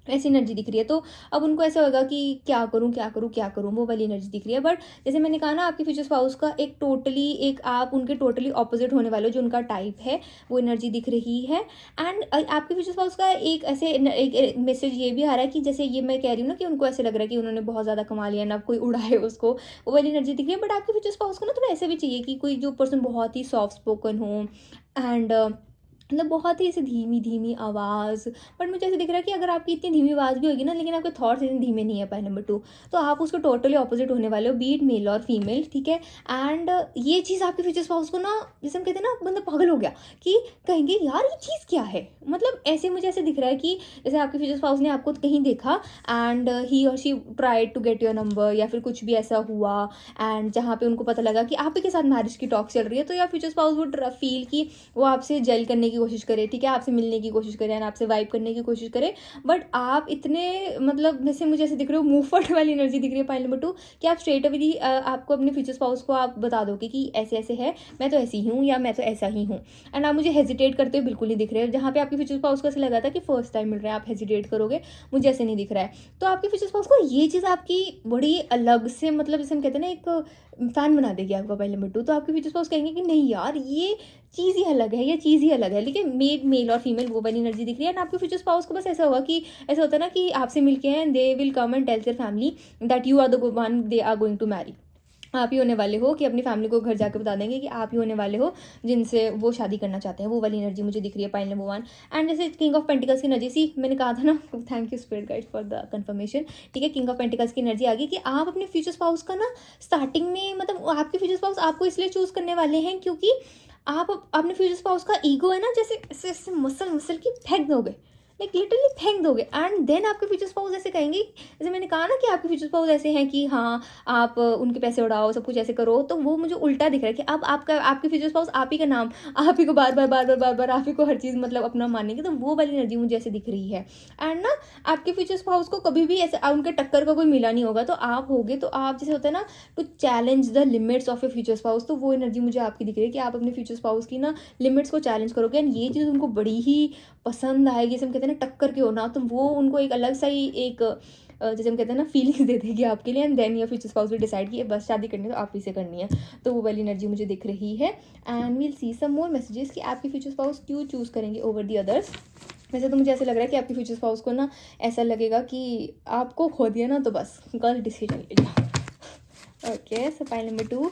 ऐसी एनर्जी दिख रही है। तो अब उनको ऐसा होगा कि क्या करूँ क्या करूँ क्या करूँ, वो वाली एनर्जी दिख रही है। बट जैसे मैंने कहा ना, आपके फ्यूचर स्पाउस का एक आप उनके टोटली ऑपोजिट होने वाले हो, जो उनका टाइप है, वो एनर्जी दिख रही है। एंड आपके फ्यूचर स्पाउस का एक ऐसे एक मैसेज ये भी आ रहा है कि जैसे ये मैं कह रही हूँ ना कि उनको ऐसे लग रहा है कि उन्होंने बहुत ज़्यादा कमा लिया ना, कोई उड़ाए उसको, वो वाली एनर्जी दिख रही है। बट आपके फ्यूचर स्पाउस को ना थोड़ा ऐसे भी चाहिए कि कोई जो पर्सन बहुत ही सॉफ्ट स्पोकन हो, एंड मतलब बहुत ही ऐसे धीमी धीमी आवाज़। बट मुझे ऐसे दिख रहा है कि अगर आपकी इतनी धीमी आवाज़ भी होगी ना, लेकिन आपके थॉट्स इतने धीमे नहीं है, पॉइंट नंबर 2, तो आप उसको टोटली ऑपोजिट होने वाले हो, बीट मेल और फीमेल, ठीक है। एंड ये चीज़ आपके फ्यूचर स्पाउस को ना, जैसे हम कहते हैं ना, मतलब पागल हो गया कि कहेंगे यार ये चीज़ क्या है। मतलब ऐसे मुझे ऐसे दिख रहा है कि जैसे आपके फ्यूचर स्पाउस ने आपको कहीं देखा, एंड ही और she tried to get your number, या फिर कुछ भी ऐसा हुआ, एंड जहाँ पे उनको पता लगा कि आप ही के साथ मैरिज की टॉक चल रही है, तो या फ्यूचर स्पाउस वुड फील कि वो आपसे जेल करने की कोशिश करे, ठीक है, आपसे मिलने की कोशिश करे, आपसे वाइब करने की कोशिश करे। बट आप इतने, मतलब जैसे मुझे ऐसे दिख रहे हो, मूवफट वाली एनर्जी दिख रही है, पॉइंट नंबर 2, कि आप स्ट्रेट अवे आपको अपने फ्यूचर स्पाउस को आप बता दोगे कि ऐसे ऐसे है, मैं तो ऐसी हूँ, या मैं तो ऐसा ही हूँ। एंड आप मुझे हेजिटेट करते हुए बिल्कुल नहीं दिख रहे हैं, जहाँ पे आपके फ्यूचर स्पाउस को ऐसे लगा था कि फर्स्ट टाइम मिल रहा है आप हेजिटेट करोगे, मुझे ऐसे नहीं दिख रहा है। तो आपके फ्यूचर स्पाउस को ये चीज़ आपकी बड़ी अलग से, मतलब जैसे हम कहते हैं ना, एक फैन बना देगी आपका, पॉइंट नंबर 2। तो आपके फ्यूचर स्पाउस कहेंगे कि नहीं यार, ये चीज़ ही अलग है, ये चीज़ ही अलग है, लेकिन मेल और फीमेल वो वाली एनर्जी दिख रही है। एंड आपके फ्यूचर स्पाउस को बस ऐसा होगा कि ऐसा होता है ना कि आपसे मिलके हैं, and they will come and tell their family that you are the one they are going to marry. आप ही होने वाले हो, कि अपनी फैमिली को घर जाकर बता देंगे कि आप ही होने वाले हो जिनसे वो शादी करना चाहते हैं, वो वाली एनर्जी मुझे दिख रही है, पॉइंट नंबर 1। एंड जैसे किंग ऑफ पेंटिकल्स की एनर्जी, सी मैंने कहा था ना, thank you spirit guide for the confirmation, ठीक है। किंग ऑफ पेंटिकल्स की एनर्जी आ गई कि आप अपने फ्यूचर स्पाउस का ना स्टार्टिंग में, मतलब आपके फ्यूचर स्पाउस आपको इसलिए चूज करने वाले हैं क्योंकि आप अपने फ्यूचर स्पाउस का ईगो है ना, जैसे ऐसे मसल मसल की फेंक दोगे, लाइक लिटरली फेंक दोगे। एंड देन आपके फ्यूचर स्पाउस ऐसे कहेंगे, जैसे मैंने कहा ना कि आपके फ्यूचर स्पाउस ऐसे हैं कि हाँ, आप उनके पैसे उड़ाओ, सब कुछ ऐसे करो, तो वो मुझे उल्टा दिख रहा है कि अब आपके फ्यूचर स्पाउस आप ही का नाम, आप ही को बार बार बार बार बार बार आप ही को हर चीज़ मतलब अपना मानेंगे, तो वो वाली एनर्जी मुझे ऐसे दिख रही है। एंड ना, आपके फ्यूचर स्पाउस को कभी भी ऐसे उनके टक्कर का कोई मिला नहीं होगा, तो आप होगे, तो आप जैसे होता है ना, to challenge the limits of a future spouse, तो वो एनर्जी मुझे आपकी दिख रही है कि आप अपने फ्यूचर स्पाउस की ना लिमिट्स को चैलेंज करोगे। एंड ये चीज़ उनको बड़ी ही पसंद आएगी, जैसे हम कहते हैं ना टक्कर के होना, तो वो उनको एक अलग सा ही एक जैसे हम कहते हैं ना फीलिंग्स दे देगी आपके लिए। And then your future spouse will decide कि बस शादी करनी है तो आप ही से करनी है, तो वो वाली एनर्जी मुझे दिख रही है। And we'll see some more messages कि आपके फ्यूचर स्पाउस क्यों चूज़ करेंगे ओवर दी अदर्स। वैसे तो मुझे ऐसा लग रहा है कि आपके फ्यूचर स्पाउस को ना ऐसा लगेगा कि आपको खो दिया ना, तो बस गलत डिसीजन ले लिया। ओके, सो पाइल नंबर 2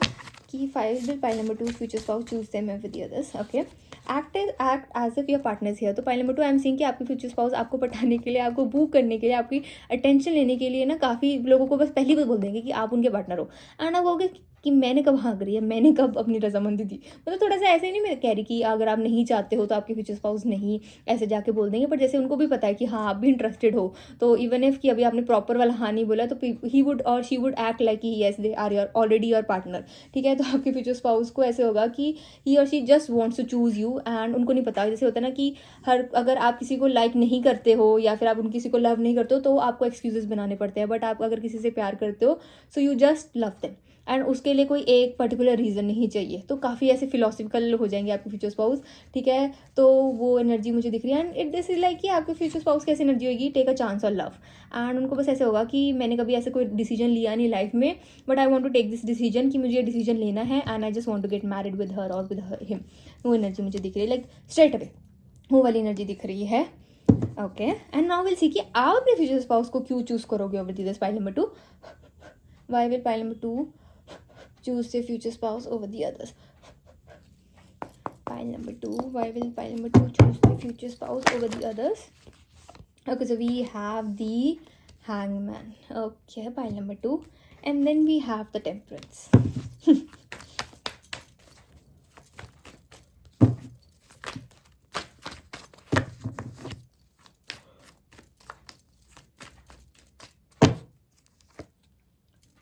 की 5 will pile number 2 future spouse choose them over the others. Okay, act as if your partner's here, तो point number 2 I am seeing कि आपके फ्यूचर स्पाउस आपको पटाने के लिए, आपको बू करने के लिए, आपकी अटेंशन लेने के लिए ना, काफ़ी लोगों को बस पहली बार बोल देंगे कि आप उनके पार्टनर हो। एंड आप कहोगे कि मैंने कब हाँ करी है, मैंने कब अपनी रजामंदी दी। मतलब थोड़ा सा ऐसे ही नहीं मैं कह रही कि अगर आप नहीं चाहते हो तो आपके फ्यूचर स्पाउस नहीं ऐसे जाके बोल देंगे, बट जैसे उनको भी पता है कि हाँ आप भी इंटरेस्टेड हो, तो इवन इफ कि अभी आपने प्रॉपर वाला हाँ नहीं बोला, तो ही वुड और शी वुड एक्ट लाइक कि yes they are your already your partner, ठीक है। तो आपके फ्यूचर स्पाउस को ऐसे होगा कि ही और she just wants to choose you, and उनको नहीं पता, जैसे होता है ना कि अगर आप किसी को लाइक नहीं करते हो, या फिर आप किसी को लव नहीं करते हो, तो आपको एक्सक्यूजेस बनाने पड़ते हैं। बट आप अगर किसी से प्यार करते हो, so you just love them, and उसके लिए कोई एक पर्टिकुलर रीज़न नहीं चाहिए। तो काफ़ी ऐसे फिलोसफिकल हो जाएंगे आपके फ्यूचर स्पाउस, ठीक है। तो वो एनर्जी मुझे दिख रही है। And it this is like कि आपके फ्यूचर स्पाउस की ऐसी एनर्जी होगी, take a chance on love. And उनको बस ऐसे होगा कि मैंने कभी ऐसे कोई डिसीजन लिया नहीं लाइफ में, but I want to take this decision कि मुझे ये डिसीजन लेना है, and I just want to get married with her और विद हिम। वो एनर्जी मुझे दिख रही है, लाइक स्ट्रेट अवे वो वाली एनर्जी दिख रही है। Okay, and now will see कि आप अपने फ्यूचर स्पाउस को क्यों चूज करोगे over this pile number 2। Why will pile number 2 choose their future spouse over the others? Pile number 2, why will pile number 2 choose their future spouse over the others? Okay, so we have the hangman. Okay, pile number 2, and then we have the temperance.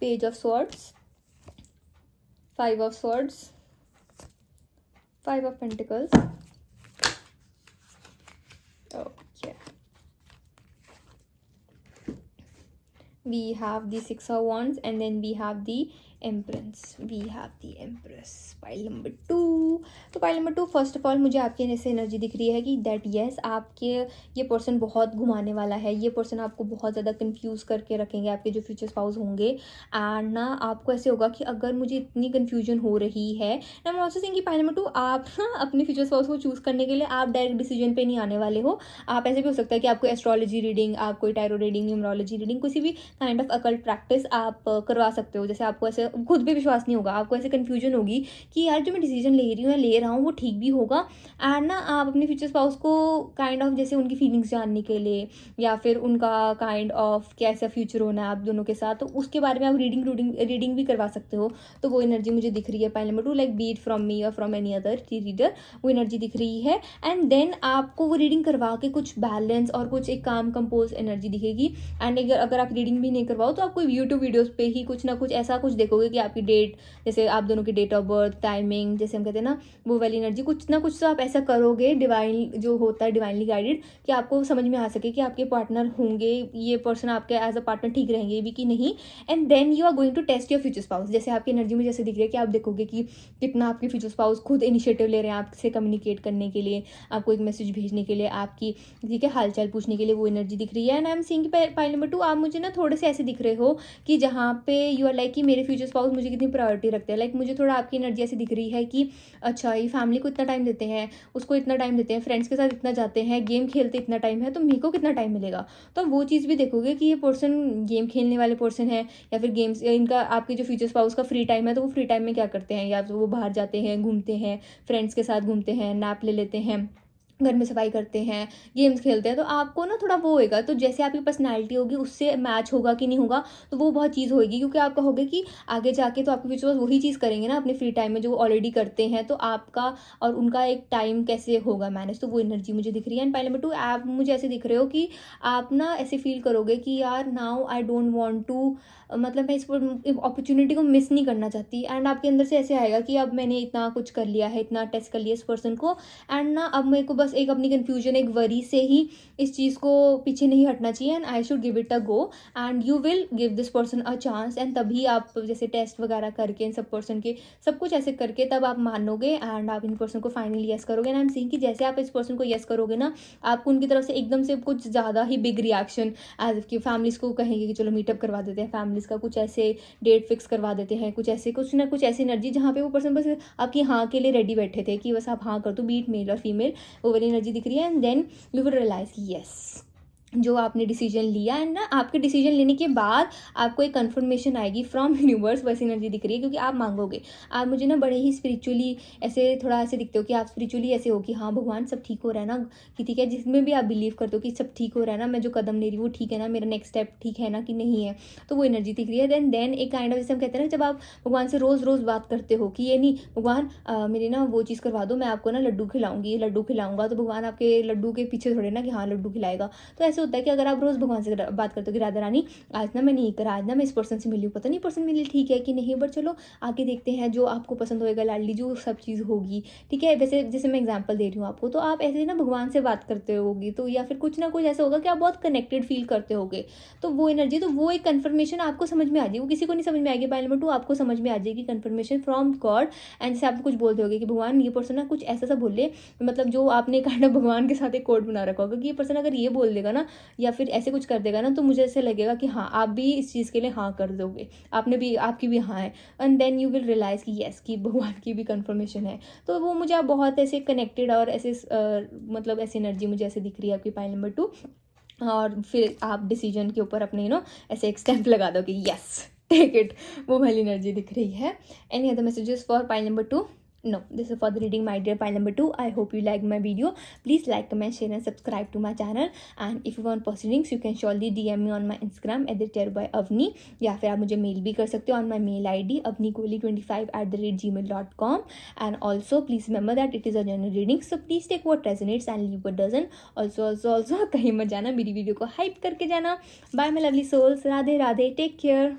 Page of swords, 5 of swords, 5 of pentacles. Okay, we have the 6 of wands, and then we have the empress, we have the empress, pile number 2। तो pile number 2, फर्स्ट of ऑल मुझे आपकी ऐसे energy दिख रही है कि दैट येस, आपके ये पर्सन बहुत घुमाने वाला है, ये पर्सन आपको बहुत ज़्यादा कंफ्यूज करके रखेंगे, आपके जो फ्यूचर स्पाउस होंगे। एंड ना आपको ऐसे होगा कि अगर मुझे इतनी कन्फ्यूजन हो रही है ना, मैं ऑल्सो थिंकिंग पाइल नंबर 2, आप ना अपने फ्यूचर स्पाउस को चूज़ करने के लिए आप डायरेक्ट डिसीजन पे नहीं आने वाले हो। आप ऐसे भी हो सकता है कि आपको एस्ट्रोलॉजी रीडिंग, आप कोई टैरो रीडिंग, न्यूमरोलॉजी रीडिंग, किसी भी काइंड ऑफ अकल्ट प्रैक्टिस आप करवा सकते हो। जैसे आपको ऐसे खुद भी विश्वास नहीं होगा, आपको ऐसे कन्फ्यूजन होगी कि यार जो मैं डिसीजन ले रही हूँ या ले रहा हूँ वो ठीक भी होगा। एंड ना आप अपने फ्यूचर स्पाउस को काइंड ऑफ जैसे उनकी फीलिंग्स जानने के लिए या फिर उनका काइंड ऑफ कैसा फ्यूचर होना है आप दोनों के साथ, तो उसके बारे में आप रीडिंग भी करवा सकते हो। तो वो एनर्जी मुझे दिख रही है pile number 2, like B it from me और फ्रॉम एनी अदर रीडर, वो एनर्जी दिख रही है। एंड देन आपको वो रीडिंग करवा के कुछ बैलेंस और कुछ एक काम कंपोज एनर्जी दिखेगी। एंड अगर आप रीडिंग भी नहीं करवाओ तो आपको यूट्यूब वीडियोस पे ही कुछ ना कुछ ऐसा कुछ देखोगे कि आपकी डेट, जैसे आप दोनों की डेट ऑफ बर्थ, टाइमिंग, जैसे हम कहते हैं ना वो वाली एनर्जी, कुछ ना कुछ तो आप ऐसा करोगे डिवाइन जो होता है डिवाइनली गाइडेड, कि आपको समझ में आ सके कि आपके पार्टनर होंगे, ये पर्सन आपके एज अ पार्टनर ठीक रहेंगे भी कि नहीं। And then you are going to test your future spouse. जैसे आपकी एनर्जी में जैसे दिख रही है कि आप देखोगे कि कितना आपके फ्यूचर स्पाउस खुद इनिशिएटिव ले रहे हैं आपसे कम्युनिकेट करने के लिए, आपको एक मैसेज भेजने के लिए, आपकी ठीक है हालचाल पूछने के लिए, वो एनर्जी दिख रही है। And I am seeing pile number 2, आप मुझे ना थोड़े से ऐसे दिख रहे हो कि जहाँ पे यू आर लाइक कि मेरे फ्यूचर स्पाउस मुझे कितनी प्रायोरिटी रखते हैं। लाइक मुझे थोड़ा आपकी एनर्जी ऐसी दिख रही है कि अच्छा ये फैमिली को इतना टाइम देते हैं, उसको इतना टाइम देते हैं, फ्रेंड्स के साथ इतना जाते हैं, गेम खेलते इतना टाइम है, तो मेरे को कितना टाइम मिलेगा। तो वो चीज़ भी देखोगे कि ये पर्सन गेम खेलने वाले पर्सन है या फिर गेम्स, इनका आपके जो फ्यूचर स्पाउस का फ्री टाइम है तो वो फ्री टाइम में क्या करते हैं, या तो वो बाहर जाते हैं, घूमते हैं, फ्रेंड्स के साथ घूमते हैं, नैप ले लेते हैं, घर में सफाई करते हैं, गेम्स खेलते हैं। तो आपको ना थोड़ा वो होएगा, तो जैसे आपकी पर्सनैलिटी होगी उससे मैच होगा कि नहीं होगा, तो वो बहुत चीज़ होएगी। क्योंकि आप कहोगे कि आगे जाके तो आपके फ्यूचर वही चीज़ करेंगे ना अपने फ्री टाइम में जो वो ऑलरेडी करते हैं, तो आपका और उनका एक टाइम कैसे होगा मैनेज। तो वो एनर्जी मुझे दिख रही है। एंड पाइल नंबर 2, आप मुझे ऐसे दिख रहे हो कि आप ना ऐसे फील करोगे कि यार now I don't want to, मतलब मैं इस अपॉर्चुनिटी को मिस नहीं करना चाहती। एंड आपके अंदर से ऐसे आएगा कि अब मैंने इतना कुछ कर लिया है, इतना टेस्ट कर लिया इस पर्सन को, एंड ना अब मेरे को बस एक अपनी कन्फ्यूजन, एक वरी से ही इस चीज़ को पीछे नहीं हटना चाहिए, and I should give it a go and you will give this person a chance. And तभी आप जैसे टेस्ट वगैरह करके इन सब पर्सन के सब कुछ ऐसे करके तब आप मानोगे एंड आप इन पर्सन को फाइनली येस करोगे। एंड आई एम सीइंग कि जैसे आप इस पर्सन को येस करोगे ना, आपको उनकी तरफ से एकदम से कुछ ज़्यादा ही बिग रिएक्शन, एज कि फैमिलीज़ को कहेंगे कि चलो मीटअप करवा देते हैं, फैमिलीज़ का कुछ ऐसे डेट फिक्स करवा देते हैं, कुछ ऐसे कुछ ना कुछ ऐसी एनर्जी जहाँ पे वो पर्सन बस आपकी हाँ के लिए रेडी बैठे थे कि बस आप हाँ कर दो, बीट मेल और फीमेल, वो वाली एनर्जी दिख रही है। And then you will realise कि यस जो आपने डिसीजन लिया, एंड ना आपके डिसीजन लेने के बाद आपको एक कंफर्मेशन आएगी फ्रॉम यूनिवर्स, वैसी एनर्जी दिख रही है। क्योंकि आप मांगोगे, आप मुझे ना बड़े ही स्पिरिचुअली ऐसे थोड़ा ऐसे दिखते हो कि आप स्पिरिचुअली ऐसे हो कि हाँ भगवान सब ठीक हो रहा है ना, कि ठीक है जिसमें भी आप बिलीव करते हो कि सब ठीक हो रहा है ना, मैं जो कदम ले रही हूँ वो ठीक है ना, मेरा नेक्स्ट स्टेप ठीक है ना कि नहीं है, तो वो एनर्जी दिख रही है। देन एक काइंड ऑफ जैसे हम कहते हैं ना, जब आप भगवान से रोज़ रोज़ बात करते हो कि ये नहीं भगवान मेरी ना वो चीज़ करवा दो, मैं आपको ना लड्डू खिलाऊंगी, लड्डू खिलाऊंगा, तो भगवान आपके लड्डू के पीछे थोड़े ना कि हाँ लड्डू खिलाएगा। तो ऐसे होता है कि अगर आप रोज़ भगवान से बात करते हो कि राधा रानी आज ना मैंने ये करा, आज ना मैं इस पर्सन से मिली हूँ, पता नहीं पर्सन मेरे लिए ठीक है कि नहीं, बट चलो आगे देखते हैं, जो आपको पसंद होएगा लाडली जो सब चीज़ होगी, ठीक है। वैसे जैसे मैं एग्जांपल दे रही हूँ आपको, तो आप ऐसे ना भगवान से बात करते होगी, तो या फिर कुछ ना कुछ ऐसा होगा कि आप बहुत कनेक्टेड फील करते होगे। तो वो एनर्जी, तो वो एक कन्फर्मेशन आपको समझ में आ जाएगी, वो किसी को नहीं समझ में आएगी। पाइल नंबर 2 आपको समझ में आ जाएगी कन्फर्मेशन फ्रॉम गॉड। एंड जैसे आप कुछ बोलते होगे कि भगवान ये पर्सन ना कुछ ऐसा सा बोले, मतलब जो आपने काइंड ऑफ भगवान के साथ एक कोड बना रखा होगा कि ये पर्सन अगर ये बोल देगा ना या फिर ऐसे कुछ कर देगा ना, तो मुझे ऐसे लगेगा कि हाँ आप भी इस चीज़ के लिए हाँ कर दोगे, आपने भी, आपकी भी हाँ है। And then you will realise कि येस कि भगवान की भी कंफर्मेशन है। तो वो मुझे आप बहुत ऐसे कनेक्टेड और ऐसे मतलब ऐसी एनर्जी मुझे ऐसे दिख रही है आपकी पाइल नंबर 2। और फिर आप डिसीजन के ऊपर अपने ऐसे एक स्टैंप लगा दो कि यस टेक इट, वो वाली एनर्जी दिख रही है। Any other messages for pile number 2? No, this is for the reading, my dear pile number 2. I hope you like my video. Please like, comment, share and subscribe to my channel. And if you want proceedings, you can surely DM me on my Instagram @tarotbyavni, या फिर आप मुझे mail भी कर सकते हो on my mail ID avnikoli25@gmail.com. And also please remember that it is a general reading, so please take what resonates and leave what doesn't. Also कहीं मत जाना, मेरी वीडियो को हाइप करके जाना। Bye my lovely souls, Radhe Radhe, take care.